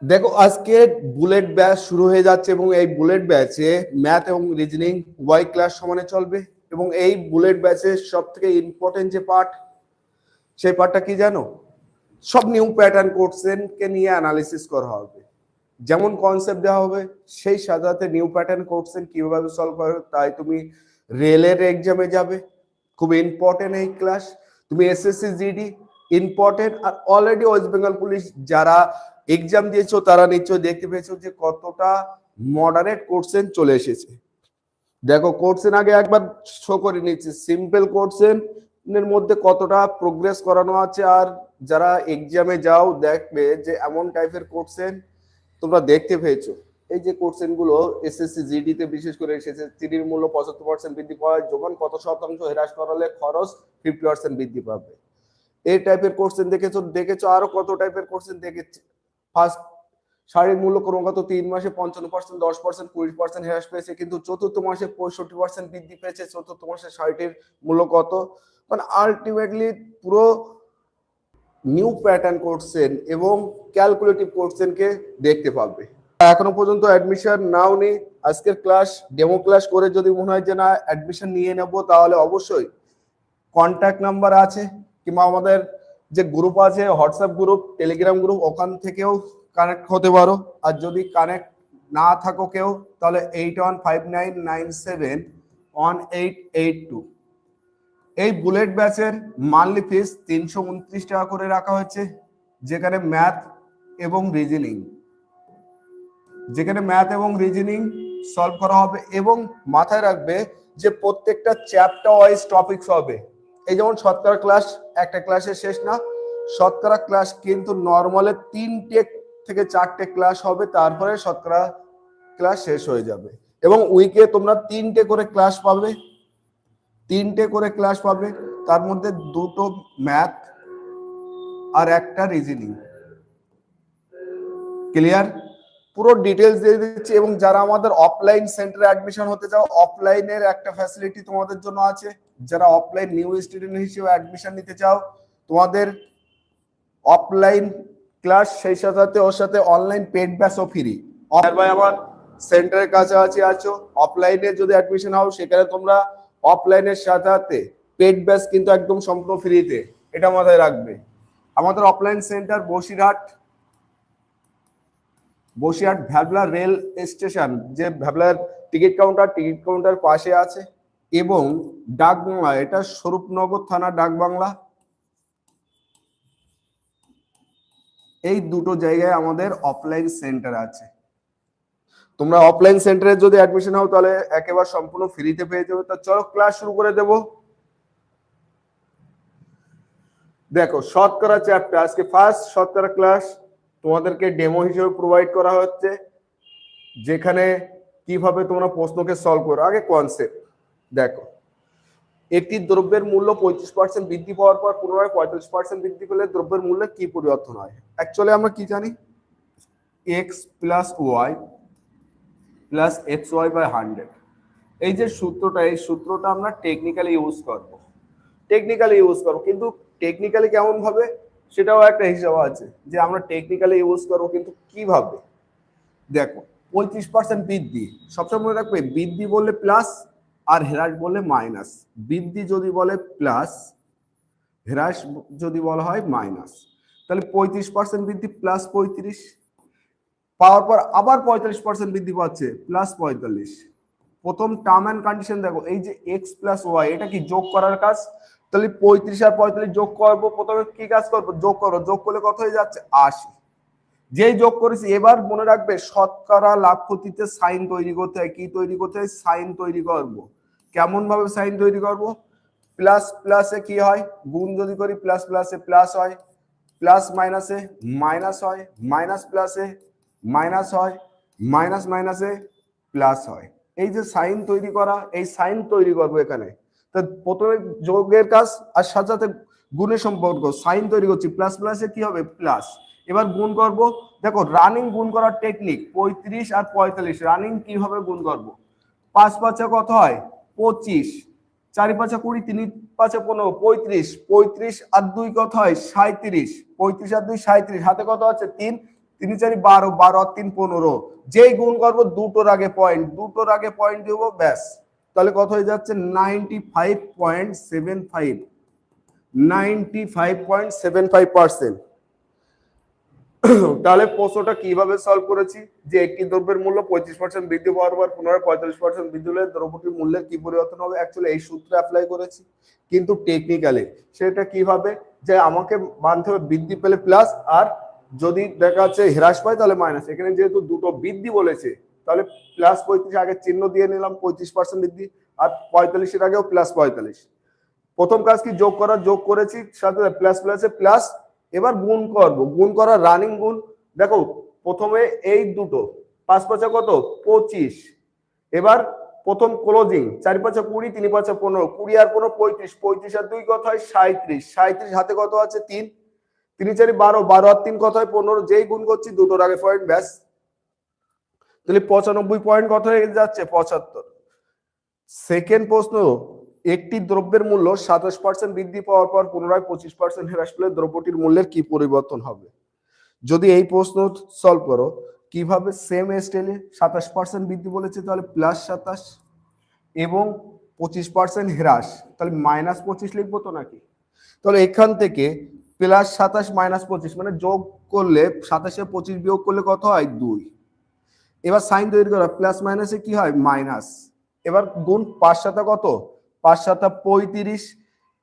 দেখো আজকে bullet batch শুরু হয়ে যাচ্ছে এবং এই বুলেট ব্যাচে ম্যাথ এবং রিজনিং ওয়াই ক্লাস সমানে চলবে। এবং এই বুলেট ব্যাচের সব থেকে ইম্পর্টেন্ট যে পার্ট, সেই পার্টটা কি জানো? সব নিউ প্যাটার্ন কোশ্চেন কে নিয়ে অ্যানালিসিস করা হবে। যেমন কনসেপ্ট দেওয়া হবে সেই সাথে নিউ প্যাটার্ন কোশ্চেন কিভাবে সলভ করবে। তাই তুমি রেলের এক্সামে যাবে, খুব ইম্পর্টেন্ট এই ক্লাস। তুমি এসএসসি জিডি ইম্পর্টেন্ট। আর অলরেডি ওয়েস্ট বেঙ্গল পুলিশ যারা এক্সাম দিয়েছো তারা নিশ্চয়ই দেখতে পেয়েছো যে কতটা মডারেট কোশ্চেন চলে এসেছে। দেখো কোশ্চেন আগে একবার শো করে নিচ্ছি, সিম্পল কোশ্চেন এর মধ্যে কতটা প্রোগ্রেস করানো আছে। আর যারা এক্সামে যাও দেখবে যে এমন টাইপের কোশ্চেন তোমরা দেখতে পেয়েছো। এই যে কোশ্চেন গুলো এসএসসি জিডি তে বিশেষ করে এসেছে, চিনির মূল্য 75% বৃদ্ধি পাওয়ায় যোগান কত শতাংশ হ্রাস করালে খরচ 50% বৃদ্ধি পাবে। এই টাইপের কোশ্চেন দেখেছো আরো কত টাইপের কোশ্চেন দেখেছি। ফার্স্ট শাড়ির মূল্য ক্রমাগত 3 মাসে 55%, 10%, 20% হ্রাস পেয়েছে, কিন্তু চতুর্থ মাসে 65% বৃদ্ধি পেয়েছে। চতুর্থ মাসে শাড়িটির মূল্য কত? মানে আলটিমেটলি পুরো নিউ প্যাটার্ন কোশ্চেন এবং ক্যালকুলেটিভ কোশ্চেনকে দেখতে পাবে। এখনো পর্যন্ত অ্যাডমিশন নাও নি, আজকের ক্লাস ডেমো ক্লাস করে যদি মনে হয় যে না অ্যাডমিশন নিয়ে নেব, তাহলে অবশ্যই কন্ট্যাক্ট নাম্বার আছে কিংবা আমাদের যে গ্রুপ আছে হোয়াটসঅ্যাপ গ্রুপ, টেলিগ্রাম গ্রুপ, ওখান থেকেও কানেক্ট হতে পারো। আর যদি কানেক্ট না থাকো কেউ, তাহলে 8159971882। এই বুলেট ব্যাচের মান্থলি ফিস 329 টাকা করে রাখা হয়েছে, যেখানে ম্যাথ এবং রিজনিং সলভ করা হবে। এবং মাথায় রাখবে যে প্রত্যেকটা চ্যাপ্টার ওয়াইজ টপিকস হবে। এই যেমন শতকরা ক্লাস একটা ক্লাসে শেষ না, শতকরা ক্লাস কিন্তু নর্মালে 3টে থেকে 4টে ক্লাস হবে, তারপরে শতকরা ক্লাস শেষ হয়ে যাবে। এবং উইকে তোমরা 3টে করে ক্লাস পাবে, তার মধ্যে 2টো ম্যাথ আর একটা রিজনিং। ক্লিয়ার? পুরো ডিটেলস দিয়ে দিচ্ছি। এবং যারা আমাদের অফলাইন সেন্টারে অ্যাডমিশন হতে চাও, অফলাইনের একটা ফ্যাসিলিটি তোমাদের জন্য আছে। যারা অফলাইন নিউ স্টুডেন্ট হিসেবে অ্যাডমিশন নিতে চাও, তোমাদের অফলাইন ক্লাস সেই সাথে ওর সাথে অনলাইন পেড ব্যাচও ফ্রি। ভাই আমার সেন্টারের কাছাকাছি আছো, অফলাইনে যদি অ্যাডমিশন হও সেখানে তোমরা অফলাইনের সাথে পেড ব্যাচ কিন্তু একদম সম্পূর্ণ ফ্রিতে, এটা মাথায় রাখবে। আমাদের offline centre Basirhat Bhabla rail station, যে ভ্যাবলার টিকিট কাউন্টার পাশে আছে। এবং ডাকবাংলা, এটা স্বরূপনগর থানা ডাকবাংলা, এই দুটো জায়গায় আমাদের অফলাইন সেন্টার আছে। তোমরা অফলাইন সেন্টারে যদি অ্যাডমিশন হও তাহলে একেবারে সম্পূর্ণ ফ্রিতে পেয়ে যাবে। তো চলো ক্লাস শুরু করে দেব। দেখো শতকরা চ্যাপ্টার, আজকে ফার্স্ট শতকরা ক্লাস তোমাদেরকে ডেমো হিসেবে প্রোভাইড করা হচ্ছে, যেখানে কিভাবে তোমরা প্রশ্নকে সলভ করো। আগে কনসেপ্ট দেখো, একটি দ্রব্যের মূল্য 35% বৃদ্ধি পাওয়ার পর পুনরায় 45% বৃদ্ধি পেলে দ্রব্যের মূল্যে কি পরিবর্তন হয়? অ্যাকচুয়ালি আমরা কি জানি, X plus Y plus X Y by 100। এই যে সূত্রটা, এই সূত্রটা আমরা টেকনিক্যালি ইউজ করব, কিন্তু টেকনিক্যালি কেমন ভাবে সেটাও একটা হিসাব আছে যে আমরা টেকনিক্যালি ইউজ করবো, কিন্তু কিভাবে। দেখো 35% বৃদ্ধি, সবসময় মনে রাখবে বৃদ্ধি বললে প্লাস আর হ্রাস বললে মাইনাস। বৃদ্ধি যদি বলে প্লাস, হ্রাস যদি বলা হয় মাইনাস। তাহলে 35% বৃদ্ধি প্লাস 35 পাওয়ার পর আবার 45% বৃদ্ধি পাচ্ছে প্লাস 45। প্রথম টার্ম অ্যান্ড কন্ডিশন দেখো, এই যে এক্স প্লাস ওয়াই, এটা কি যোগ করার কাজ। তাহলে 35 আর 45 যোগ করবো, প্রথমে কি কাজ করবো, যোগ করবো। যোগ করলে কত হয়ে যাচ্ছে 80। যেই যোগ করেছি, এবার মনে রাখবে শতকরা লাভ ক্ষতিতে সাইন তৈরি করতে হয়। কি তৈরি করতে হয়? সাইন তৈরি করবো। কেমন ভাবে সাইন তৈরি করবো? প্লাস প্লাসে কি হয়, গুণ যদি করি প্লাস প্লাসে প্লাস হয়, প্লাস মাইনাসে মাইনাস হয়, মাইনাস প্লাসে মাইনাস হয়, মাইনাস মাইনাসে প্লাস হয়। এই যে সাইন তৈরি করা, এই সাইন তৈরি করবো এখানে। তো প্রথমে যোগের কাজ আর সাথে সাথে গুণের সম্পর্ক, সাইন তৈরি করছি, প্লাস প্লাসে কি হবে প্লাস। এবার গুণ করব। দেখো রানিং গুণ করার টেকনিক, 35 আর 45 রানিং কিভাবে গুণ করব। 5 5 কত হয় 25, 4 5 20, 3 5 15, 35 আর 2 কত হয় 37, 35 আর 2 37, হাতে কত আছে 3, 3 4 12, 12 আর 3 15, যেই গুণ করবো দুটোর আগে পয়েন্ট দিব, ব্যাস। তাহলে কত হয়ে যাচ্ছে 95.75, 95.75%। তাহলে প্রশ্নটা কিভাবে সলভ করেছি, যে একটি দ্রব্যের মূল্য 35% বৃদ্ধি পাওয়ার পর পুনরায় 45% বৃদ্ধি হলে দ্রব্যটির মূল্যের কি পরিবর্তন হবে। অ্যাকচুয়ালি এই সূত্র অ্যাপ্লাই করেছি, কিন্তু টেকনিক্যালি সেটা কিভাবে, যে আমাকে মানতে হবে বৃদ্ধি পেলে প্লাস, আর যদি দেখা যাচ্ছে হ্রাস পায় তাহলে মাইনাস। এখানে যেহেতু দুটো বৃদ্ধি বলেছে, তাহলে প্লাস 35 আগে চিহ্ন দিয়ে নিলাম, 35% বৃদ্ধি, আর 45-এর আগেও প্লাস 45। প্রথম কাজ কি, যোগ করা, যোগ করেছি, সাথে প্লাস প্লাসে প্লাস। এবার গুণ করব, গুণ করা রানিং গুণ। দেখো প্রথমে এই দুটো 5 5 কত 25, এবার প্রথম ক্লোজিং 4 5 20, 3 5 15, 20 আর 15 35, 35 আর 2 কত হয় 37, 37 হাতে কত আছে 3, 3 4 12, 12 আর 3 কত হয় 15, যেই গুণ করছি দুটোর আগে পয়েন্ট, ব্যাস। তাহলে 95 পয়েন্ট কত হয়ে যাচ্ছে 75। সেকেন্ড প্রশ্ন, একটি দ্রব্যের মূল্য 27% বৃদ্ধি পাওয়ার পর পুনরায় 25% হ্রাস পেলে দ্রব্যটির মূল্যের কি পরিবর্তন হবে। যদি এই প্রশ্ন সলভ করো কিভাবে, সেম স্টাইলে 27% বৃদ্ধি বলেছে, তাহলে +27 এবং 25% হ্রাস, তাহলে -25 লিখবো তো নাকি। তাহলে এখান থেকে +27 -25 মানে যোগ করলে 27 এ 25 বিয়োগ করলে কত হয় 2। এবার সাইন তৈরি করা, প্লাস মাইনাসে কি হয় মাইনাস। এবার গুণ 5 7 কত 5 7 35,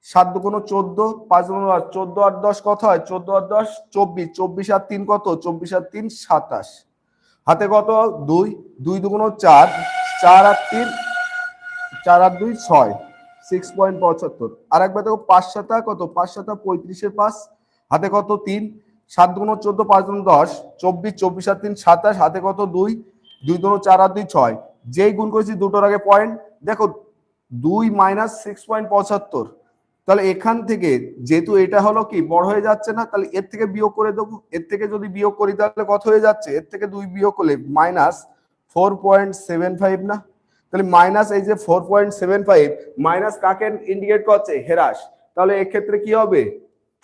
7 2 14, 5 2 14 আর 10 কত হয় 14 আর 10 24, 24 আর 3 কত 24 আর 3 27, হাতে কত 2, 2 2 4, 4 আর 3 4 আর 2 6, 6.75। আর একবার দেখো 5 7 কত 5 7 35 এর 5, হাতে কত 3, 7 2 14, 5 2 10, 24, 24 আর 3 27, হাতে কত 2, 2 2 4 আর 2 6, যেই গুণ করেছি দুটোর আগে পয়েন্ট। দেখো 2 - 6.75, তাহলে এখান থেকে যেহেতু এটা হলো কি বড় হয়ে যাচ্ছে না, তাহলে এর থেকে বিয়োগ করে দেবো। এর থেকে যদি বিয়োগ করি তাহলে কত হয়ে যাচ্ছে, এর থেকে 2 বিয়োগ করলে -4.75 না। তাহলে মাইনাস এই যে 4.75 মাইনাস কাকে ইন্ডিকেট করছে হ্রাস, তাহলে এক্ষেত্রে কি হবে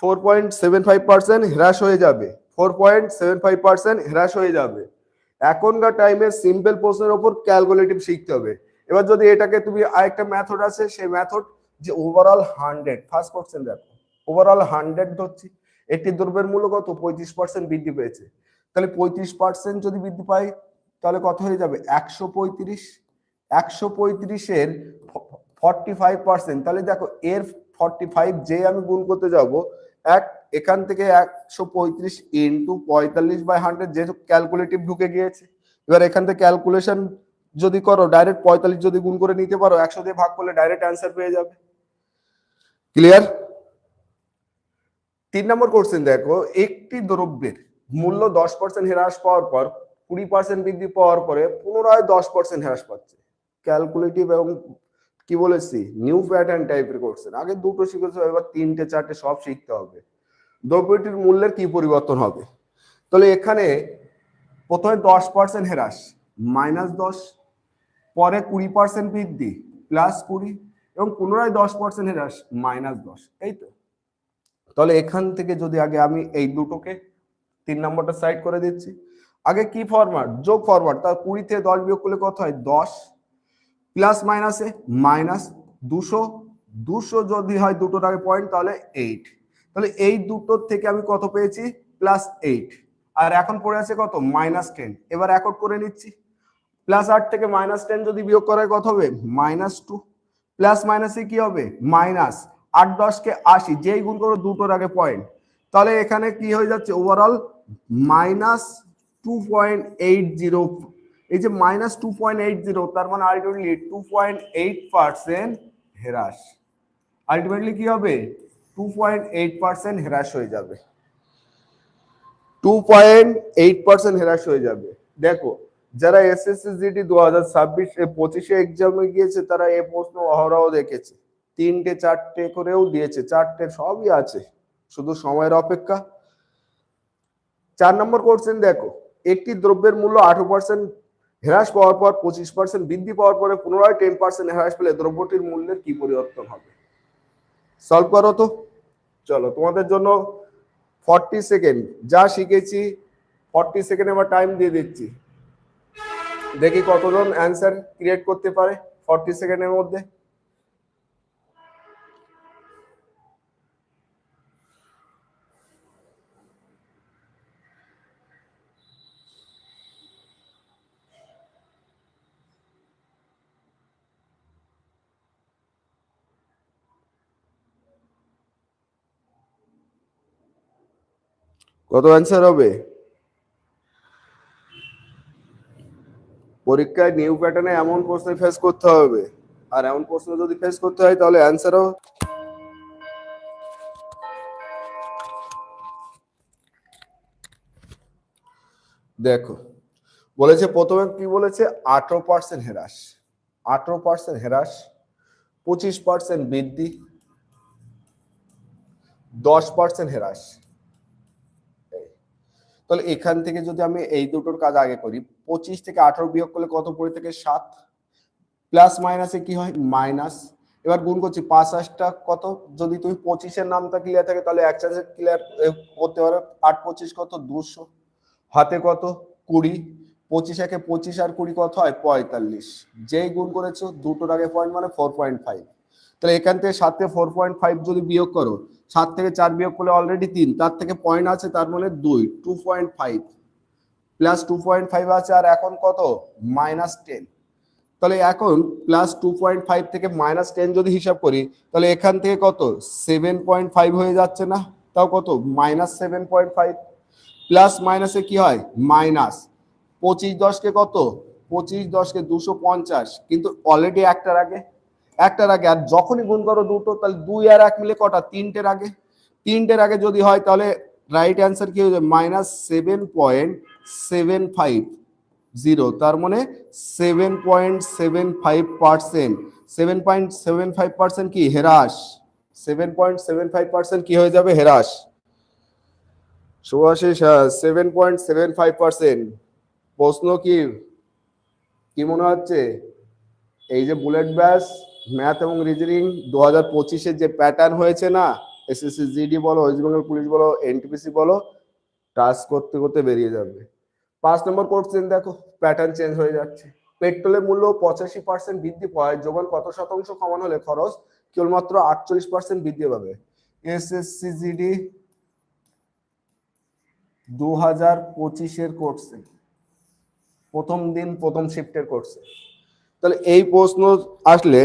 4.75% হ্রাস হয়ে যাবে, 4.75% হ্রাস হয়ে যাবে। এখনকার টাইমে সিম্পল প্রশ্নের উপর ক্যালকুলেটিভ শিখতে হবে। এবার যদি এটাকে তুমি আরেকটা মেথড আছে, সেই মেথড যে ওভারঅল 100, ফার্স্ট কোশ্চেন দেখো ওভারঅল 100 ধরছি, একটি দ্রব্যের মূল্য কত 35% বৃদ্ধি পেয়েছে, তাহলে 35% যদি বৃদ্ধি পায় তাহলে কত হয়ে যাবে 135, 135-এর 45%, তাহলে দেখো এর 45 যে আমি গুণ করতে যাব এখান থেকে 135 ইন্টু 45/100, যেহেতু ক্যালকুলেটিভ ঢুকে গিয়েছে। এবার এখান থেকে ক্যালকুলেশন যদি করো ডাইরেক্ট 45 যদি গুণ করে নিতে পারো 100 দিয়ে ভাগ করলে ডাইরেক্ট অ্যান্সার পেয়ে যাবে। ক্লিয়ার। 3 নম্বর কোশ্চেন দেখো, একটি দ্রব্যের মূল্য 10% হ্রাস পাওয়ার পর 20% বৃদ্ধি পাওয়ার পরে পুনরায় 10% হ্রাস পাচ্ছে। ক্যালকুলেটিভ এবং কি বলেছি নিউ প্যাটার্ন টাইপের কোশ্চেন, আগে দুটো শিখেছো, এবার 3টে 4টে সব শিখতে হবে। দ্রব্যটির মূল্যের কি পরিবর্তন হবে, তাহলে এখানে প্রথমে 10% হ্রাস -10, পরে 20% বৃদ্ধি +20 এবং পুনরায় 10% হ্রাস -10, এই তো। তাহলে এখান থেকে যদি আগে আমি এই দুটোকে 3 নম্বরটা সাইড করে দিচ্ছি, আগে কি ফরওয়ার্ড যোগ ফরওয়ার্ড, তার 20 থেকে 10 বিয়োগ করলে কত হয় 10, প্লাস মাইনাসে মাইনাস 200, 200 যদি হয় দুটোর আগে পয়েন্ট তাহলে 8, তাহলে এই দুটোর থেকে আমি কত পেয়েছি +8, আর এখন পড়ে আছে কত -10। এবার একট করে নিচ্ছি, +8 থেকে -10 যদি বিয়োগ করা হয় কত হবে -2, প্লাস মাইনাসে কি হবে মাইনাস 8 10 কে 80, যেই গুণ করো দুটোর আগে পয়েন্ট, তাহলে এখানে কি হয়ে যাচ্ছে ওভারঅল -2.80। এই যে -2.80 তার মানে আলটিমেটলি 2.8% হ্রাস, আলটিমেটলি কি হবে 2.8% হ্রাস হয়ে যাবে, 2.8% হ্রাস হয়ে যাবে। দেখো যারা এসএসসি জিডি 2026-25 এক্সামে গিয়েছে তারা এই প্রশ্ন অহরহ দেখেছে, 3টে 4টে করেও দিয়েছে, 4টে সবই আছে, শুধু সময়ের অপেক্ষা। 4 নম্বর কোশ্চেন দেখো, একটি দ্রব্যের মূল্য 18% হ্রাস পাওয়ার পর 25% বৃদ্ধি পাওয়ার পরে পুনরায় 10% হ্রাস পেলে দ্রব্যটির মূল্যের কি পরিবর্তন হবে। সলভ করো তো, চলো তোমাদের জন্য 40 সেকেন্ড। যা শিখেছি 40 সেকেন্ড আমার টাইম দিয়ে দিচ্ছি, দেখি কতজন অ্যান্সার ক্রিয়েট করতে পারে 40 সেকেন্ডের মধ্যে। কত অ্যান্সার হবে? পরীক্ষায় নিউ প্যাটার্নে এমন প্রশ্ন ফেস করতে হবে, আর এমন প্রশ্ন যদি ফেস করতে হয় তাহলে অ্যান্সারও দেখো। বলেছে প্রথমে কি বলেছে, 18% হ্রাস, 18% হ্রাস, 25% বৃদ্ধি, 10% হ্রাস। তাহলে এখান থেকে যদি আমি এই দুটোর কাজ আগে করি, 25 থেকে 18 বিয়োগ করলে কত পড়ে থেকে 7, প্লাস মাইনাসে কি হয় মাইনাস। এবার গুণ করছি 5 কত, যদি তুমি 25-এর নামটা ক্লিয়ার থাকে তাহলে 1 ক্লিয়ার করতে পারো। 8 25 কত 200, হাতে কত 20, 25 একে 25 আর 20 কত হয় 45। যেই গুণ করেছো দুটোর আগে পয়েন্ট মানে 4.5। তাহলে এখান থেকে 7 থেকে 4.5 যদি বিয়োগ করো, 7 থেকে 4 বিয়োগ করলে অলরেডি 3, তার থেকে পয়েন্ট আছে তার মানে 2, 2.5 প্লাস 2.5 আছে, আর এখন কত -10। তাহলে এখন প্লাস 2.5 থেকে -10 যদি হিসাব করি তাহলে এখান থেকে কত 7.5 হয়ে যাচ্ছে না, তাও কত -7.5। প্লাস মাইনাসে কি হয় মাইনাস। 25 10 কত, 25 10 250, কিন্তু অলরেডি একটার আগে আর যখনই গুণ করো দুটো তাহলে 2 আর 1 মিলে কটা, তিনটের আগে যদি হয় তাহলে রাইট অ্যান্সার কি হয়ে যাবে -7.750, তার মানে 7.75%, 7.75% কি হ্রাস, 7.75% কি হয়ে যাবে হ্রাস। সুভাষিস 7.75%। প্রশ্ন কি মনে হচ্ছে? এই যে বুলেট ব্যাস ম্যাথ এবং রিজনিং 2025-এর যে প্যাটার্ন হয়েছে না, এসএসসি জিডি বলো, ওয়েস্ট বেঙ্গল পুলিশ বলো, এনটিপিসি বলো, টাস্ক করতে করতে বেরিয়ে যাবে। 5 নম্বর কোশ্চেন দেখো, প্যাটার্ন চেঞ্জ হয়ে যাচ্ছে। পেট্রোলের মূল্য 85% বৃদ্ধি পায়, যোগান কত শতাংশ কমানো হলে খরচ কেবলমাত্র 48% বৃদ্ধি পাবে? এসএসসি জিডি 2025-এর কোর্সে প্রথম দিন প্রথম শিফটের কোর্সে। তাহলে এই প্রশ্ন আসলে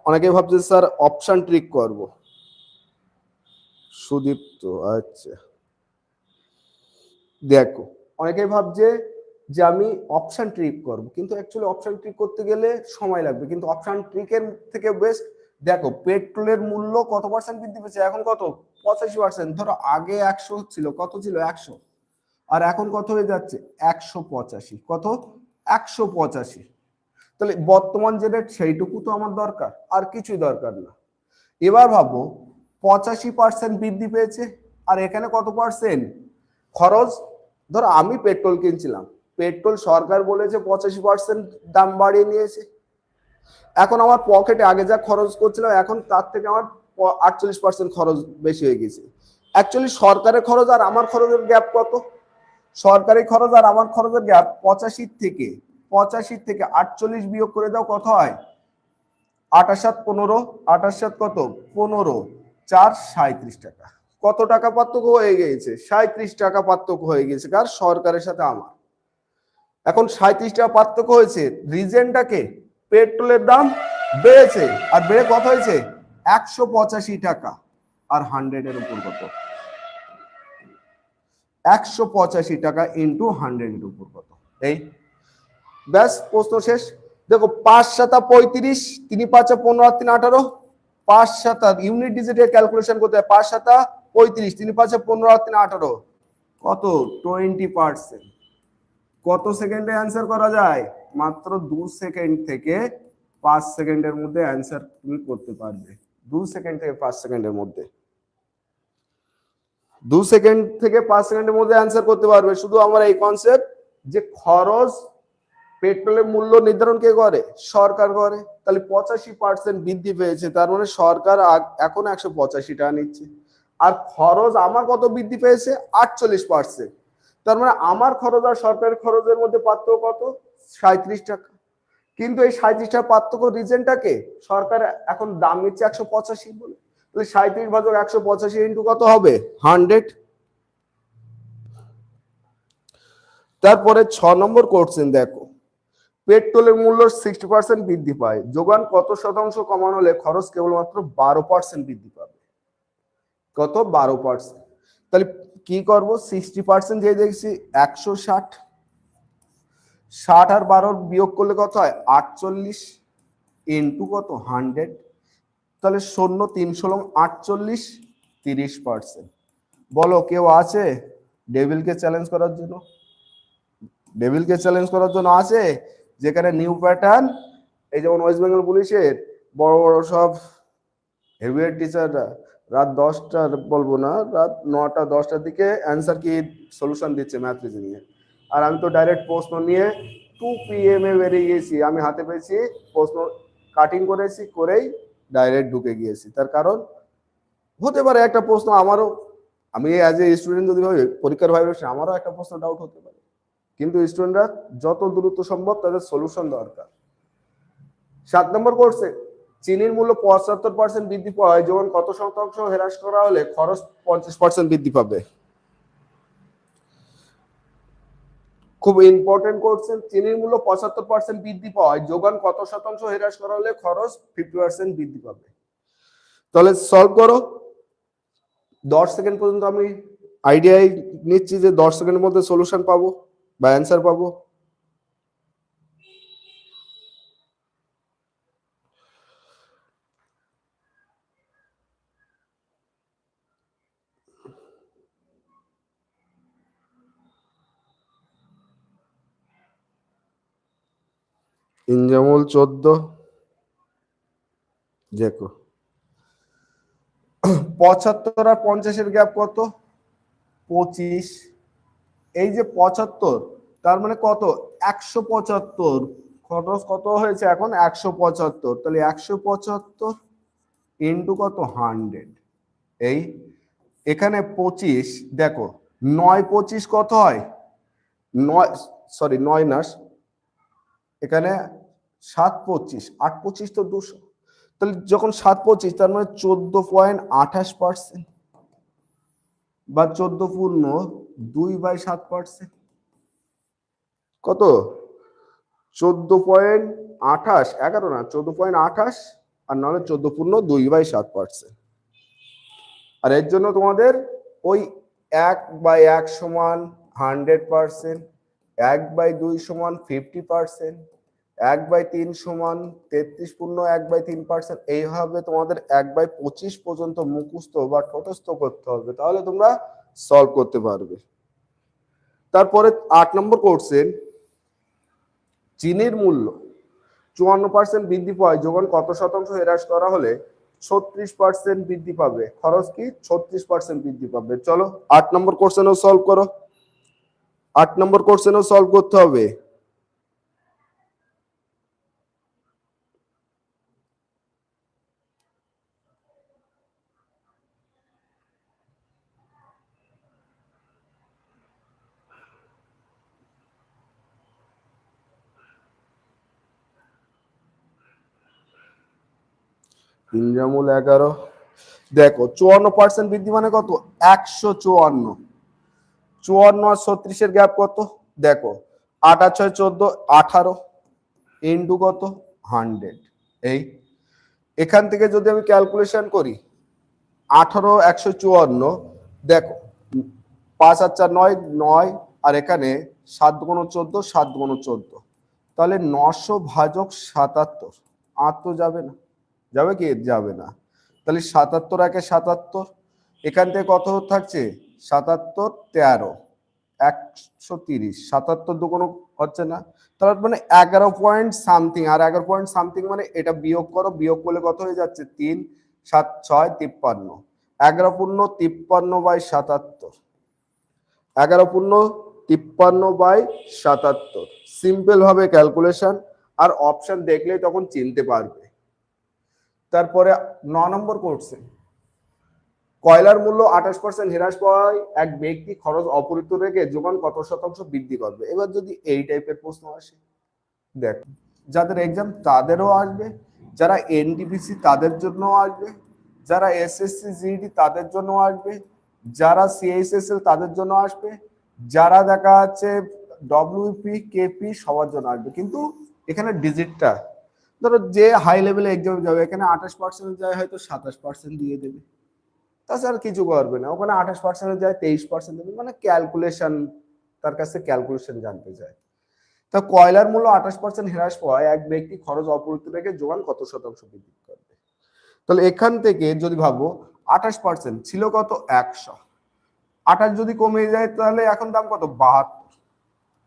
অনেকে ভাবছে স্যার অপশন ট্রিক করব। সুদীপ্ত, আচ্ছা দেখো, অনেকে ভাবছে যে আমি অপশন ট্রিক করব, কিন্তু অ্যাকচুয়ালি অপশন ট্রিক করতে গেলে সময় লাগবে, কিন্তু অপশন ট্রিকের থেকে বেস্ট দেখো পেট্রোলের মূল্য কত পার্সেন্ট বৃদ্ধি পেয়েছে, এখন কত 85%। ধরো আগে 100 ছিল, কত ছিল 100, আর এখন কত হয়ে যাচ্ছে 185, কত 185। তাহলে বর্তমান যে রেট সেইটুকু তো আমার দরকার, আর কিছুই দরকার না। এবার ভাবো 85% বৃদ্ধি পেয়েছে, আর এখানে কত পার্সেন্ট খরচ। ধরো আমি পেট্রোল কিনছিলাম, পেট্রোল সরকার বলেছে 85% দাম বাড়িয়ে নিয়েছে, এখন আমার পকেটে আগে যা খরচ করছিলাম এখন তার থেকে আমার 48% খরচ বেশি হয়ে গেছে। অ্যাকচুয়ালি সরকারের খরচ আর আমার খরচের গ্যাপ কত, সরকারি খরচ আর আমার খরচের গ্যাপ 85 থেকে 48 বিয়োগ করে দাও, কত হয় 28 15, 28 কত 15, 4 37 টাকা। কত টাকা পার্থক্য হয়ে গিয়েছে 37 টাকা পার্থক্য হয়ে গেছে কার, সরকারের সাথে আমার। এখন 37 টাকা পার্থক্য হয়েছে, রিজনটাকে পেট্রোলের দাম বেড়েছে, আর বেড়ে কত হয়েছে 185 টাকা, আর 100 এর উপর কত 185 টাকা ইন্টু 100 এর উপর কত, এই ব্যাস প্রশ্ন শেষ। দেখো 5 7 35, 3 5 15 আর 3 18, 5 7 ইউনিট ডিজিটে ক্যালকুলেশন করতে হয়, 5 7 35, 3 5 15 আর 3 18, কত 20%। কত সেকেন্ডে অ্যান্সার করা যায়, মাত্র 2 সেকেন্ড থেকে 5 সেকেন্ডের মধ্যে অ্যান্সার তুমি করতে পারবে, 2 সেকেন্ড থেকে 5 সেকেন্ডের মধ্যে, 2 সেকেন্ড থেকে 5 সেকেন্ডের মধ্যে অ্যান্সার করতে পারবে। শুধু আমার এই কনসেপ্ট যে খরচ পেট্রোলের মূল্য নির্ধারণ কে করে, সরকার করে। তাহলে 85% বৃদ্ধি পেয়েছে, তার মানে সরকার এখন 185 টাকা নিচ্ছে, আর খরচ আমার কত বৃদ্ধি পেয়েছে 48%। তার মানে আমার খরচ আর সরকারি খরচের মধ্যে পার্থক্য কত? 37 টাকা। কিন্তু এই 37 টাকা পার্থক্য রিজনটাকে সরকার এখন দাম নিচ্ছে 185 বলে, তাহলে 37 ভাগ 185 ইন্টু কত হবে? 100। তারপরে 6 নম্বর কোশ্চেন দেখো, পেট্রোলের মূল্য 60% বৃদ্ধি পায়, যোগান কত শতাংশ কমানো হলে খরচ কেবলমাত্র 12% বৃদ্ধি পাবে? কত? 12%। তাহলে কি করব? 60% যে দেখছি 160, 60 আর 12 বিয়োগ করলে কত হয়? 48 ইন্টু কত? 100। তাহলে 0 3 16 48, 30%। বলো কেউ আছে ডেভিলকে চ্যালেঞ্জ করার জন্য? ডেভিলকে চ্যালেঞ্জ করার জন্য আছে? যেখানে নিউ প্যাটার্ন, এই যেমন ওয়েস্ট বেঙ্গল পুলিশের বড় বড় সব হেভিওয়েট টিচাররা রাত 10টা, বলবো না, রাত 9টা 10টার দিকে অ্যান্সার কি সলিউশন দিচ্ছে ম্যাথ রিজনিং এর, আর আমি তো ডাইরেক্ট প্রশ্ন নিয়ে 2 PM এ বেরিয়ে গেছি। আমি হাতে পেয়েছি প্রশ্ন, কাটিং করেছি, করেই ডাইরেক্ট ঢুকে গিয়েছি। তার কারণ হতে পারে একটা প্রশ্ন আমারও, আমি অ্যাজ এ স্টুডেন্ট যদি ভাবি পরীক্ষার ভাইব্রেশন, আমারও একটা প্রশ্ন ডাউট হতে পারে, কিন্তু স্টুডেন্টরা যত দ্রুত সম্ভব তাদের সলিউশন দরকার। 7 নম্বর কোর্সে চিনির মূল্য 75% বৃদ্ধি পাওয়ায় যখন কত শতাংশ হ্রাস করা হলে খরচ 50% বৃদ্ধি পাবে? খুব ইম্পর্টেন্ট কোশ্চেন। চিনির মূল্য 75% বৃদ্ধি পাওয়ায় যোগান কত শতাংশ হ্রাস করা হলে খরচ 50% বৃদ্ধি পাবে? তাহলে সলভ করো। 10 সেকেন্ড পর্যন্ত আমি আইডিয়াই নিচ্ছি যে 10 সেকেন্ডের মধ্যে সলিউশন পাবো বা অ্যান্সার পাবো। ইনজামুল 14, দেখো 75 আর 50-এর গ্যাপ কত? 25। এই যে 75, তার মানে কত? 175। খরচ কত হয়েছে এখন? 175। তাহলে 175 ইন্টু কত? 100। এই এখানে 25, দেখো 9 25 কত হয়? 9, সরি 9 না, এখানে 7 25, 8 25 তো 200। তাহলে যখন 7 25, তার মানে 14.28% বা 14 পূর্ণ 2/7%। কত? 14.28, 11 না, 14.28, আর নাহলে 14 পূর্ণ 2/7%। আর এর জন্য তোমাদের ওই 1/1 সমান 100%, 1/2 সমান 50%, 1/3 সমান 33 পূর্ণ 1/3%। এইভাবে তোমাদের 1/25 পর্যন্ত মুখস্থ বা ঠোঁটস্থ করতে হবে, তাহলে তোমরা সলভ করতে পারবে। তারপরে 8 নম্বর কোশ্চেন, চিনির মূল্য 54% বৃদ্ধি পায় যখন কত শতাংশ হ্রাস করা হলে 36% বৃদ্ধি পাবে? খরচ কি? 36% বৃদ্ধি পাবে। চলো 8 নম্বর কোশ্চেনও সলভ করো। 8 নম্বর কোশ্চেনও সলভ করতে হবে। ইনজামুল 11, দেখো 54% বৃদ্ধি মানে কত? 154। 54 আর 36-এর গ্যাপ কত? দেখো 8 আর 6 14, 18 ইন্টু কত? 100। এই এখান থেকে যদি আমি ক্যালকুলেশন করি 18 154, দেখো 5 আর 4 9, 9, আর এখানে 7 গুণ 14, 7 গুণ 14, তাহলে 900 ভাজক 77। আর তো যাবে না, যাবে কি? যাবে না। তাহলে 77 একে 77, এখান থেকে কত থাকছে? 77 13 130, 77 দুগুণ হচ্ছে না, তার মানে 11 পয়েন্ট সামথিং। আর 11 পয়েন্ট সামথিং মানে এটা বিয়োগ করো, বিয়োগ করলে কত হয়ে যাচ্ছে? 3 7 6 53, 11 পূর্ণ 53/77, 11 পূর্ণ 53/77। সিম্পল ভাবে ক্যালকুলেশন, আর অপশন দেখলেই তখন চিনতে পারবে। তারপরে 9 নম্বর কোশ্চেন, কয়লার মূল্য 28% হ্রাস পাওয়ায় এক ব্যক্তি খরচ অপরিত রেখে যোগান কত শতাংশ বৃদ্ধি করবে? এবার যদি এই টাইপের প্রশ্ন আসে, দেখ যাদের এক্সাম তাদেরও আসবে, যারা এনটিপিসি তাদের জন্য আসবে, যারা এসএসসি জিডি তাদের জন্য আসবে, যারা সিএইচএসএল তাদের জন্য আসবে, যারা দেখা যাচ্ছে ডব্লিউপি কেপি সবার জন্য আসবে। কিন্তু এখানে ডিজিটটা ধরো যে হাই লেভেলে এক্সাম যাবে এখানে 28% যায় হয়তো 27% দিয়ে দেবে, তাছাড়া কিছু করবে না। ওখানে 28% যায় 23% দেবে, মানে ক্যালকুলেশন, তার কাছে ক্যালকুলেশন জানতে চায়। তা কয়লার মূল্য 28% হ্রাস পাওয়ায় এক ব্যক্তি খরচ অপরিত রেখে যোগান কত শতাংশ বৃদ্ধি করবে? তাহলে এখান থেকে যদি ভাবো 28% ছিল কত 100, 28 যদি কমে যায় তাহলে এখন দাম কত 72।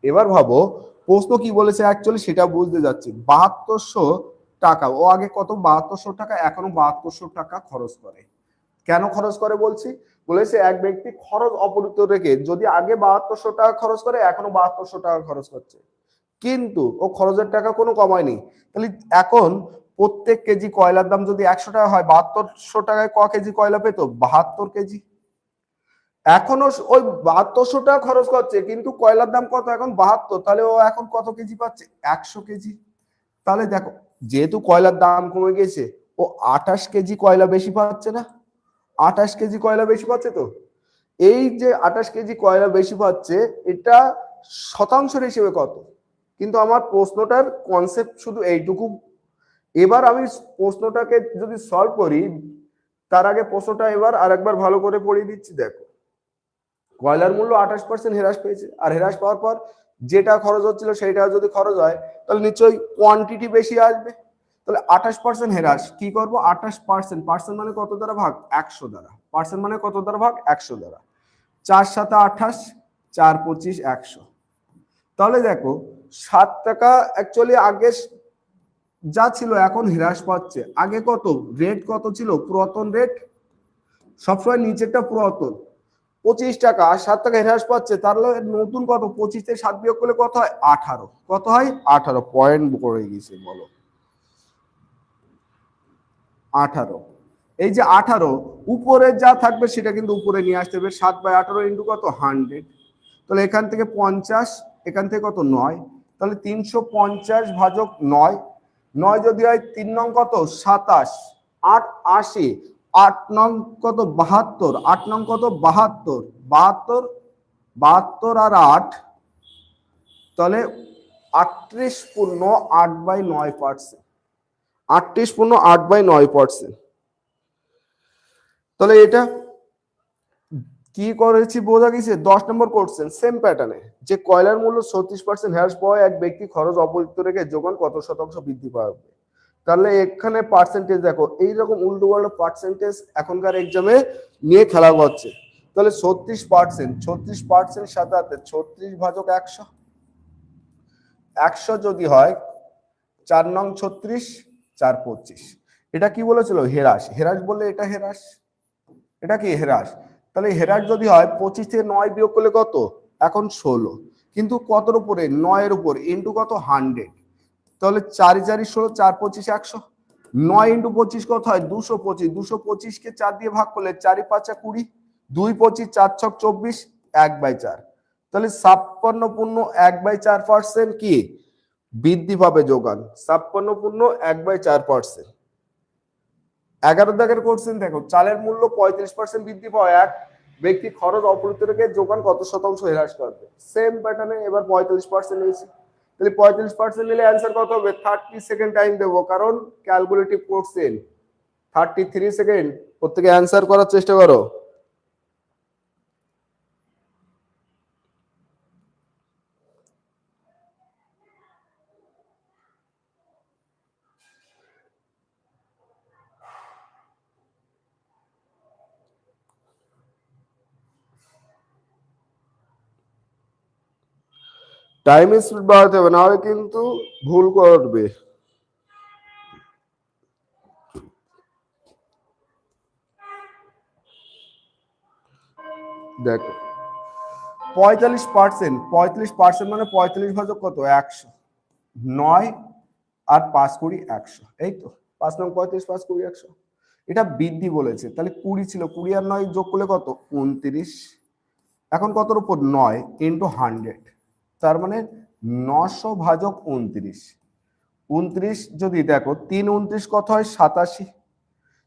এবার ভাবো প্রশ্ন কি বলেছে অ্যাকচুয়ালি সেটা বুঝতে যাচ্ছি। 7200 টাকা, ও আগে কত 7200 টাকা, এখনো 7200 টাকা খরচ করে। কেন খরচ করে বলছি? বলেছে এক ব্যক্তি খরচ অপরিত রেখে, যদি আগে 7200 টাকা খরচ করে এখনো 7200 টাকা খরচ করছে, কিন্তু ও খরচের টাকা কোনো কমায়নি। তাহলে এখন প্রত্যেক কেজি কয়লার দাম যদি 100 টাকা হয়, 7200 টাকায় ক কেজি কয়লা পেত? 72 কেজি। এখনো ওই 7200 টাকা খরচ করছে, কিন্তু কয়লার দাম কত এখন 72, তাহলে ও এখন কত কেজি পাচ্ছে? 100 কেজি। তাহলে দেখো যেহেতু কয়লার দাম কমে গেছে, ও 28 কেজি কয়লা বেশি পাচ্ছে না? 28 কেজি কয়লা বেশি পাচ্ছে। তো এই যে 28 কেজি কয়লা বেশি পাচ্ছে, এটা শতাংশের হিসেবে কত? কিন্তু আমার প্রশ্নটার কনসেপ্ট শুধু এইটুকু। এবার আমি প্রশ্নটাকে যদি সলভ করি, তার আগে প্রশ্নটা এবার আরেকবার ভালো করে পড়িয়ে দিচ্ছি। দেখো কয়লার মূল্য 28% হ্রাস পেয়েছে, আর হ্রাস পাওয়ার পর যেটা খরচ হচ্ছিল সেইটা যদি খরচ হয় তাহলে নিশ্চয়ই কোয়ান্টিটি বেশি আসবে। তাহলে 28% হ্রাস কি করবো? 28%, পার্সেন্ট মানে কত দ্বারা ভাগ? 100 দ্বারা। পার্সেন্ট মানে কত দ্বারা ভাগ? 100 দ্বারা। 4 7 28, 4 25 100। তাহলে দেখো 7 টাকা অ্যাকচুয়ালি আগে যা ছিল এখন হ্রাস পাচ্ছে। আগে কত রেট কত ছিল? পুরাতন রেট সবসময় নিচেরটা পুরাতন 25 টাকা, আর 7 টাকা হ্রাস পাচ্ছে, তাহলে নতুন কত? 25 থেকে 7 বিয়োগ করলে কত হয়? 18। কত হয়? 18 পয়েন্ট করে গেছে, বলো 18। এই যে 18 উপরে যা থাকবে সেটা কিন্তু উপরে নিয়ে আসতে হবে। 7/18 ইন্টু কত? 100। তাহলে এখান থেকে 50, এখান থেকে কত? 9। তাহলে 350 ভাজক 9, 9 যদি হয় 3 নং কত? 27, 8 80, 8 নং কত? 72, 8 নং কত? 72, 72, 72 আর 8, তাহলে 38.8/9%। 38.8/9%। তাহলে এটা কি করেছি বোঝা গেছে? 10 নম্বর কোশ্চেন সেম প্যাটার্নে, যে কয়লার মূল্য 36% হ্রাস পাওয়ায় এক ব্যক্তি খরচ অপরিত রেখে যোগান কত শতাংশ বৃদ্ধি পাবে? তাহলে এখানে পার্সেন্টেজ দেখো, এইরকম উল্টো পাল্টা পার্সেন্টেজ এখনকার এক্সামে নিয়ে খেলা হচ্ছে। তাহলে 36%, 36% সাথে 36 ভাজক 100, 100 যদি হয় 4 নং 36, 4 25। এটা কি বলেছিল? হ্রাস। হ্রাস বললে এটা হ্রাস, এটা কি হ্রাস। তাহলে হ্রাস যদি হয় 25 থেকে 9 বিয়োগ করলে কত? এখন 16, কিন্তু কতর উপরে? 9 এর উপর, ইন্টু কত? 100। তাহলে 4 4 16, 4 25 100। 9 ইন্টু 25 কত হয়? 225। 225 কে 4 দিয়ে ভাগ করলে 4 5 20, 2 25, 4 6 24, 1/4। তাহলে 56.1/4% কি বৃদ্ধি পাবে যোগান? 56.1/4%। 11 দাগের কোশ্চেন দেখো, চালের মূল্য 35% বৃদ্ধি পাওয়ায় এক ব্যক্তি খরচ অপরিত রেখে যোগান কত শতাংশ হ্রাস করবে? সেম প্যাটার্নে এবার 45% নিয়েছি। তাহলে 45% নিলে অ্যান্সার কত হবে? 30 সেকেন্ড টাইম দেবো, কারণ ক্যালকুলেটিভ কোশ্চেন। 33 সেকেন্ড প্রত্যেকে অ্যান্সার করার চেষ্টা করো। টাইম স্পিড বাড়াতে হবে, নাহলে কিন্তু ভুল করবে। দেখো 45%, 45% মানে 45 ভাজক কত? 100। 9 আর 5 20 100, এই তো 5 নং 35, 5 20 100। এটা বৃদ্ধি বলেছে, তাহলে 20 ছিল, 20 আর 9 যোগ করলে কত 29। এখন কতর উপর 9 ইন্টু 100, তার মানে 900 ভাজক 29। 29 যদি দেখো 3 29 কত হয় 87,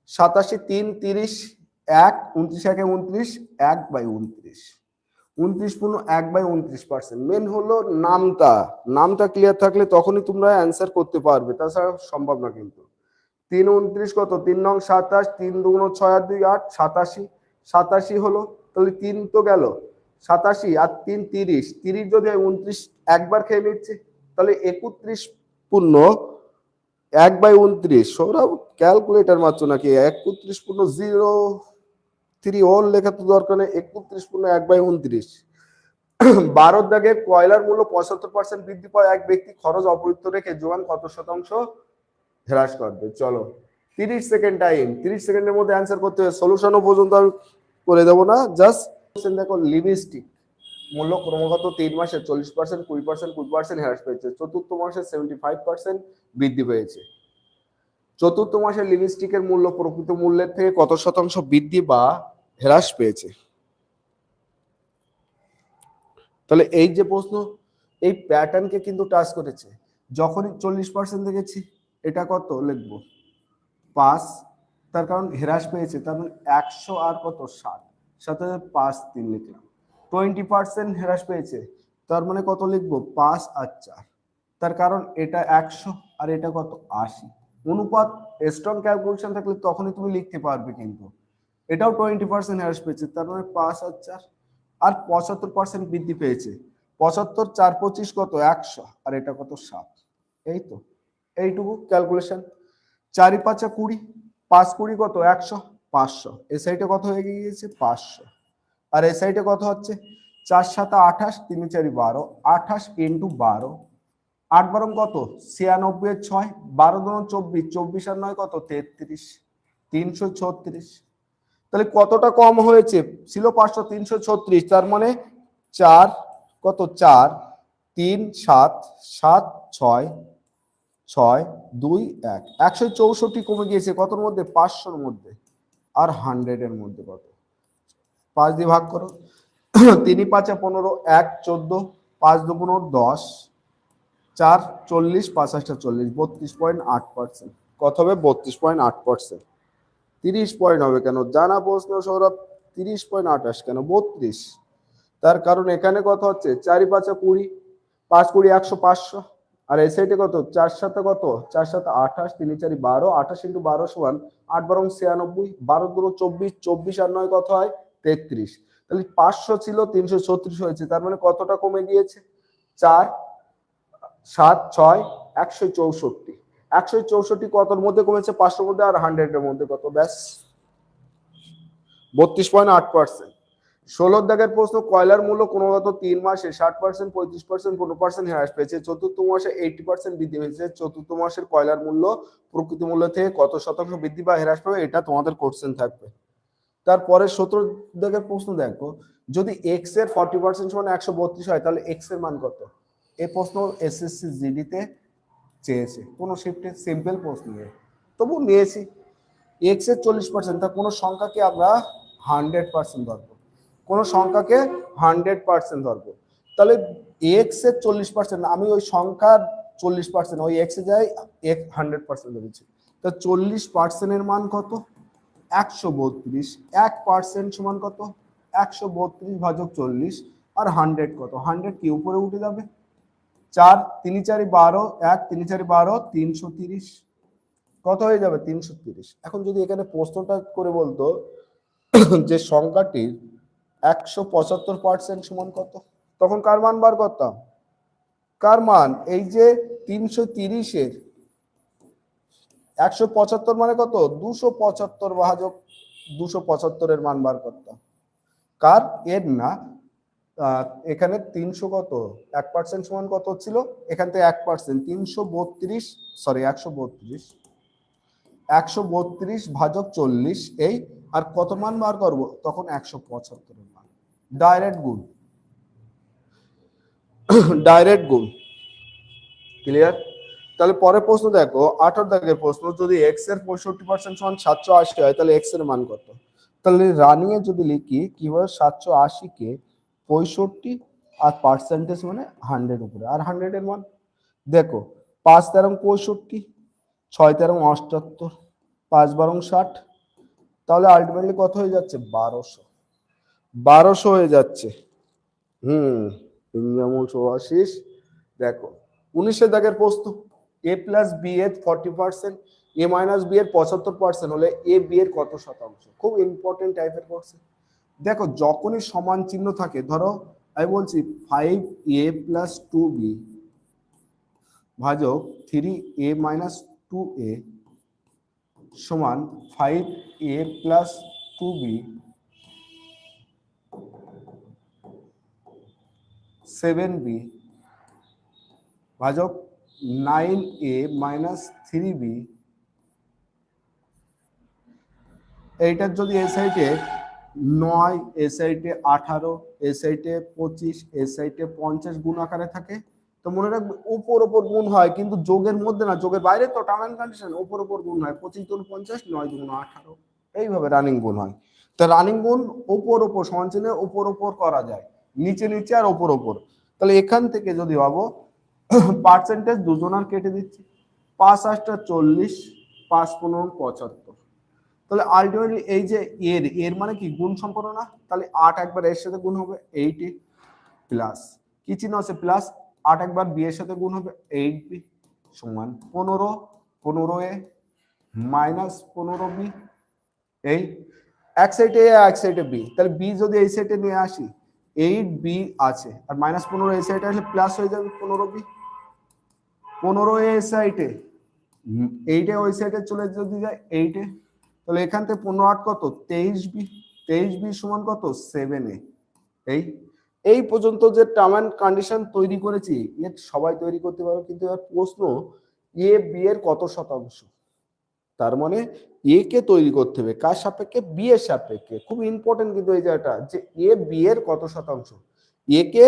87 3 30 1 29 একে 29 1/29, 29 পূর্ণ 1/29%। মেন হলো নামটা ক্লিয়ার থাকলে তখনই তোমরা অ্যান্সার করতে পারবে, তাছাড়া সম্ভব না। কিন্তু 3 29 কত 3 নং 27, 3 দুগুণ 6 আর 2 8, 87, 87 হলো, তাহলে 3 তো গেল 87 আর 3 30, 30 যদি 29 একবার খেয়ে নিচ্ছে, তাহলে 31 পূর্ণ 1/29। সৌরভ ক্যালকুলেটর মাত্র নাকি 31 পূর্ণ 0 3 ওর লেখা তো দরকার নেই, 31 পূর্ণ 1/29। 12 দাগে কয়লার মূল্য 75% বৃদ্ধি পায় এক ব্যক্তি খরচ অপরিবর্তিত রেখে যোগান কত শতাংশ হ্রাস করবে। চলো 30 সেকেন্ড টাইম, 30 সেকেন্ডের মধ্যে অ্যান্সার করতে হবে। সলিউশনও পর্যন্ত আমি করে দেবো না, জাস্ট দেখো লিপস্টিক মূল্য ক্রমাগত 3 মাসে 40%, 20%, 20% হ্রাস পেয়েছে, চতুর্থ মাসে 75% বৃদ্ধি পেয়েছে। চতুর্থ মাসে লিপস্টিকের মূল্য প্রকৃত মূল্যের থেকে কত শতাংশ বৃদ্ধি বা হ্রাস পেয়েছে। তাহলে এই যে প্রশ্ন, এই প্যাটার্নকে কিন্তু টাচ করেছে। যখনই 40% দেখেছি, এটা কত লিখবো 5, তার কারণ হ্রাস পেয়েছে, তার মানে 100 আর কত 60, সাথে 5 3 লিখলাম। 20% হ্রাস পেয়েছে, তার মানে কত লিখবো 5 আর 4, তার কারণ এটা 100 আর এটা কত 80। অনুপাত স্ট্রং ক্যালকুলেশন থাকলে তখনই তুমি লিখতে পারবে। কিন্তু এটাও 20% হ্রাস পেয়েছে, তার মানে 5 আর 4, আর 75% বৃদ্ধি পেয়েছে। 75 4 25 কত 100, আর এটা কত 7। এই তো এইটুকু ক্যালকুলেশন। 4 5 20, 5 20 কত 100, 500। এই সাইডে কত হয়ে গিয়েছে 500, আর এই সাইডে কত হচ্ছে 4 7 28, 3 4 12, 28 ইন্টু 12, 8 বারং কত 96 এর 6, 12 দুগুণ 24, 24 আর 9 কত 33, 336। তাহলে কতটা কম হয়েছে, ছিল 500, 336, তার মানে 4 কত 4 3 7 7 6 6 2 1, 164 কমে গিয়েছে কতর মধ্যে 500-র মধ্যে। আর 100 এর মধ্যে কত, 5 দিয়ে ভাগ করো। 3 5 15, 1 14, 5 দুগুণ 10, 4 40, 5 8 40, 32.8%। কত হবে 32.8%। 30 পয়েন্ট হবে কেন, জানা প্রশ্ন সৌরভ। 30.28 কেন 32, তার কারণ এখানে কত হচ্ছে 4 5 20, 5 20 100, 500, আর এই সাইডে কত 4 7 কত 4 7 28, 3 4 12, 28 ইন্টু 12 সমান 8 বারং 96, 12 দুগুণ 24, 24 আর 9 কত হয় 33। তাহলে 500 ছিল 336 হয়েছে, তার মানে কতটা কমে গিয়েছে 4 7 6 164। 164 কতর মধ্যে কমেছে 500-র মধ্যে, আর 100-এর মধ্যে কত, ব্যাস 32.8%। 16 দাগের প্রশ্ন, কয়লার মূল্য ক্রমাগত 3 মাসে 60%, 35%, 15% হ্রাস পেয়েছে, চতুর্থ মাসে 80% বৃদ্ধি পেয়েছে। চতুর্থ মাসের কয়লার মূল্য প্রকৃত মূল্য থেকে কত শতাংশ বৃদ্ধি বা হ্রাস পাবে, এটা তোমাদের কোশ্চেন থাকবে। তারপরে 17 দাগের প্রশ্ন দেখো, যদি x এর 40% সমান 132 হয়, তাহলে x এর মান কত। এই প্রশ্ন এসএসসি জিডি তে চেয়েছে, কোন শিফটে সিম্পল প্রশ্ন নিয়ে, তবু নিয়েছি। x এর 40%, তা কোন সংখ্যাকে আমরা 100% ধরবো, কোন সংখ্যাকে 100% ধরবো। তাহলে x এর 40%, আমি ওই সংখ্যার 40%, ওই x এ যাই 100% ধরেছি, তা 40% এর মান কত 132। 1% সমান কত 132 ভাজক 40, আর 100 কত 100 কি উপরে উঠে যাবে, 4 3 4 12, 1 3 4 12, 330, কত হয়ে যাবে 330। এখন যদি এখানে প্রশ্নটা করে বলতো যে সংখ্যাটির 175% সমান কত, তখন কার মান বার করতাম, কার মান, এই যে 330-এর 175 মানে কত 275 ভাজক 275-এর মান বার করতাম, কার এর না। এখানে 300 কত 1% সমান কত ছিল, এখান থেকে 1% 332, সরি 132 ভাজক 40, এই আর কত মান বার করব, তখন 175-এর মান। ডাইরেক্ট গুণ, ডাইরেক্ট গুণ, ক্লিয়ার। তাহলে পরের প্রশ্ন দেখো 18 দাগের প্রশ্ন, যদি x এর 65% সমান 780 হয় তাহলে x এর মান কত? তাহলে রানিং এ যদি লিখি কিভাবে 780 কে 65 আর পার্সেন্টেজ মানে 100 উপরে, আর 100 এর মান দেখো 5 তেরং 65, 6 তেরং 78, 5 বারং 60, তাহলে আলটিমেটলি কত হয়ে যাচ্ছে? 1200 হয়ে যাচ্ছে। ইন্দ্রামূল শুভাশিস। দেখো 19 দাগের প্রশ্ন, a প্লাস বি এর 40%, a মাইনাস বি এর 75% হলে a বি এর কত শতাংশ? খুব ইম্পর্টেন্ট টাইপের কোশ্চেন। দেখো যখনই সমান চিহ্ন থাকে, ধরো আমি বলছি 5a প্লাস 2b ভাজক 3a মাইনাস 2a সমান 5a প্লাস 2b 7b ভাজক 9a মাইনাস 3b, এইটার যদি এ সাইডে 9, এ সাইডে 18, এ সাইডে 25, এ সাইডে 50 গুণ আকারে থাকে, তো মনে রাখবে উপর উপর গুণ হয়, কিন্তু যোগের মধ্যে না, যোগের বাইরে তো টার্ম এন্ড কন্ডিশন, উপর উপর গুণ হয়। 25 গুণ 50, 9 গুণ 18, এইভাবে রানিং গুণ হয়। তো রানিং গুণ উপর উপর সমান চিহ্নে উপর উপর করা যায়, নিচে নিচে আর উপর উপর। তাহলে এখান থেকে যদি ভাবো পার্সেন্টেজ দুজনার কেটে দিচ্ছি, 5 8 40, 5 15 75, তাহলে আলটিমেটলি এই যে এর মানে কি গুণ সম্পন্ন না, তাহলে 8 একবার এর সাথে গুণ হবে 8 প্লাস কি চিহ্ন আছে প্লাস, 8 একবার বি এর সাথে গুণ হবে 8b সমান 15, 15a মাইনাস 15b, এই এক সাইডে এ এক সাইডে বি, তাহলে বি যদি এই সাইডে নিয়ে আসি 8b আছে, আর মাইনাস 15 এই সাইডে আসলে প্লাস হয়ে যাবে 15b, 15a এই সাইডে 8 ওই সাইডে চলে যদি যায় 8, তাহলে এখান থেকে 15 8 কত 23b, 23b সমান কত 7a। এই পর্যন্ত যে টার্ম এন্ড কন্ডিশন তৈরি করেছি, এর সবাই তৈরি করতে পারো, কিন্তু এর প্রশ্ন এ বি এর কত শতাংশ, তার মানে এ কে তৈরি করতে হবে কার সাপেক্ষে? বি এর সাপেক্ষে। খুব ইম্পর্টেন্ট কিন্তু এই জায়গাটা, যে এ বি এর কত শতাংশ, এ কে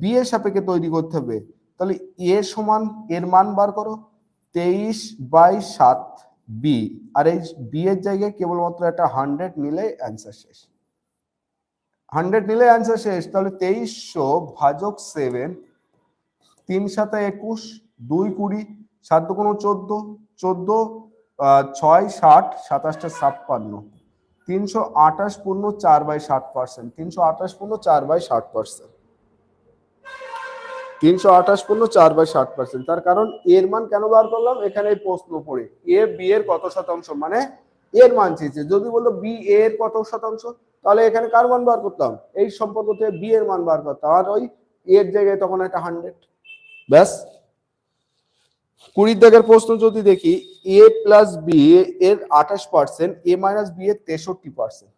বি এর সাপেক্ষে তৈরি করতে হবে। তাহলে এ সমান এর মান বার করো 23/7 বি, আর এই বি এর জায়গায় কেবলমাত্র একটা 100 নিলে অ্যান্সার শেষ, 100 নিলে অ্যান্সার শেষ। তাহলে 2300 ভাজক 7, 3 7 21, 2 20, 7 2 14, 14 6 60, 27 56, 328 পূর্ণ 4/60%, 328 পূর্ণ 4/60%, 328 পূর্ণ 4/60%। তার কারণ এর মান কেন বার করলাম, এখানে প্রশ্ন পড়ে এ বি এর কত শতাংশ মানে এর মান চেয়েছে। যদি বললো বি এর কত শতাংশ, তাহলে এখানে কার মান বার করতাম, এই সম্পর্ক থেকে বি এর মান বার করতাম, আর ওই এর জায়গায় তখন একটা 100, ব্যাস। 20 দাগের প্রশ্ন যদি দেখি, এ প্লাস বি এর 28%, এ মাইনাস বি এর 63%,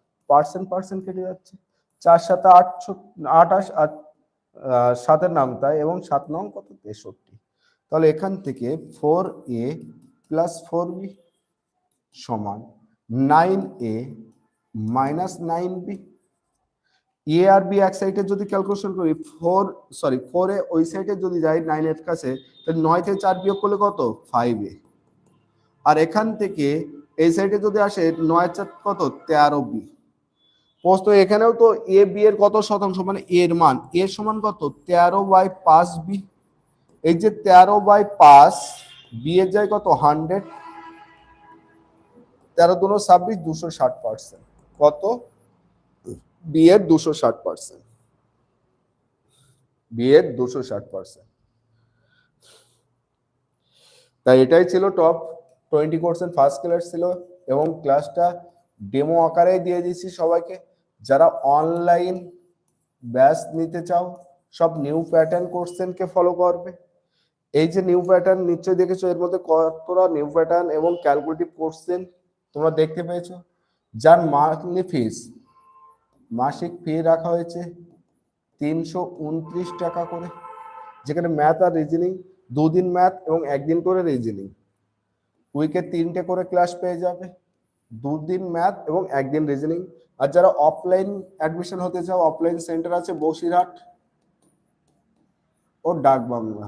পার্সেন্ট কেটে যাচ্ছে, 4 7 8 28 আর 7 নাম তাই, এবং 7 নং কত 63, তাহলে এখান থেকে 4a প্লাস 4b সমান 9a মাইনাস 9b। এ আর বি এক সাইডে যদি ক্যালকুলেশন করি 4 এ ওই সাইডে যদি যাই 9 এর কাছে, তাহলে 9 থেকে 4 বিয়োগ করলে কত 5a, আর এখান থেকে এই সাইডে যদি আসে 9 4 কত 13b। প্রশ্ন এখানেও তো এ বি এর কত শতাংশ মানে এর মান, এর সমান কত 13/5b, এই যে 13/5 বি এর যায় কত 100, 13 2 26, 260%, কত বি এর 260%, বি এর 260%। তাই এটাই ছিল টপ 20 কোশ্চেন ফার্স্ট ক্লাস ছিল, এবং ক্লাসটা ডেমো আকারে দিয়ে দিয়েছি সবাইকে। যারা অনলাইন ব্যাচ নিতে চাও সব নিউ প্যাটার্ন কোশ্চেনকে ফলো করবে। এই যে নিউ প্যাটার্ন নিশ্চয়ই দেখেছো, এর মধ্যে কতটা নিউ প্যাটার্ন এবং ক্যালকুলেটিভ কোশ্চেন তোমরা দেখতে পেয়েছো। যার মান্থলি ফিস, মাসিক ফি রাখা হয়েছে 329 টাকা করে, যেখানে ম্যাথ আর রিজনিং 2 দিন ম্যাথ এবং 1 দিন করে রিজনিং, উইকে 3টে করে ক্লাস পেয়ে যাবে, 2 দিন ম্যাথ এবং 1 দিন রিজনিং। আর যারা অফলাইন অ্যাডমিশন হতে চাও, অফলাইন সেন্টার আছে বসিরহাট ও ডাকবাংলা,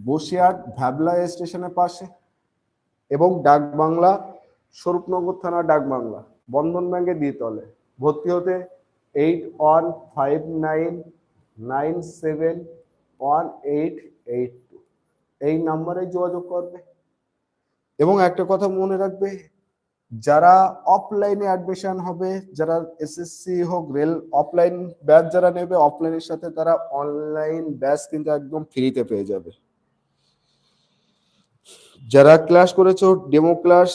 বসিরহাট ভ্যাবলা স্টেশনের পাশে, এবং ডাক বাংলা স্বরূপনগর থানা ডাক বাংলা বন্ধন ব্যাংকের দ্বিতলে। ভর্তি হতে 8159971882 এই নাম্বারে যোগাযোগ করবে। এবং একটা কথা মনে রাখবে, যারা অফলাইনে অ্যাডমিশন হবে, যারা এসএসসি হোক রেল অফলাইন ব্যাচ যারা নেবে, অফলাইনের সাথে তারা অনলাইন ব্যাচ কিন্তু একদম ফ্রিতে পেয়ে যাবে। যারা ক্লাস করেছো ডেমো ক্লাস,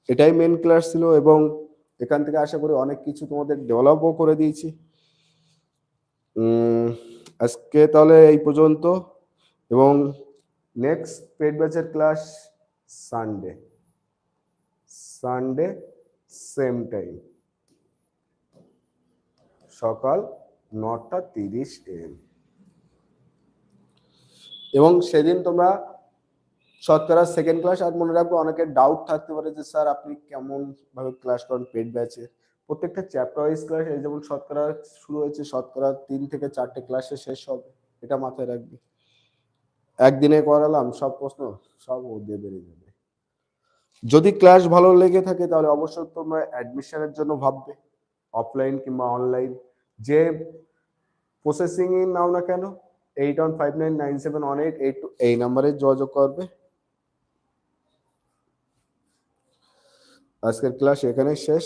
এটাই মেন ক্লাস ছিল, এবং এখান থেকে আশা করি অনেক কিছু তোমাদের ডেভেলপও করে দিয়েছি। আজকে তাহলে এই পর্যন্ত, এবং নেক্সট পেড ব্যাচের ক্লাস সানডে সেম টাইম সকাল 9:30 AM। এবং সেদিন তোমরা শতকরা সেকেন্ড ক্লাস, আর মনে রাখবো অনেকের ডাউট থাকতে পারে যে স্যার আপনি কেমন ভাবে ক্লাস করেন পেড ব্যাচে, প্রত্যেকটা চ্যাপ্টার ওয়াইজ ক্লাস, এই যেমন শতকরা শুরু হয়েছে, শতকরা 3 থেকে 4টে ক্লাসে শেষ হবে, এটা মাথায় রাখবি। একদিনে করালাম সব প্রশ্ন, সব ও দিয়ে বেরিয়ে যাবে। যদি ক্লাস ভালো লেগে থাকে তাহলে অবশ্যই তোমরা অ্যাডমিশনের জন্য ভাববে, অফলাইন কিংবা অনলাইন। যে প্রসেসিং এ নাও না কেন, 8159971882 এই নাম্বারে যোগাযোগ করবে। আজকের ক্লাস এখানে শেষ।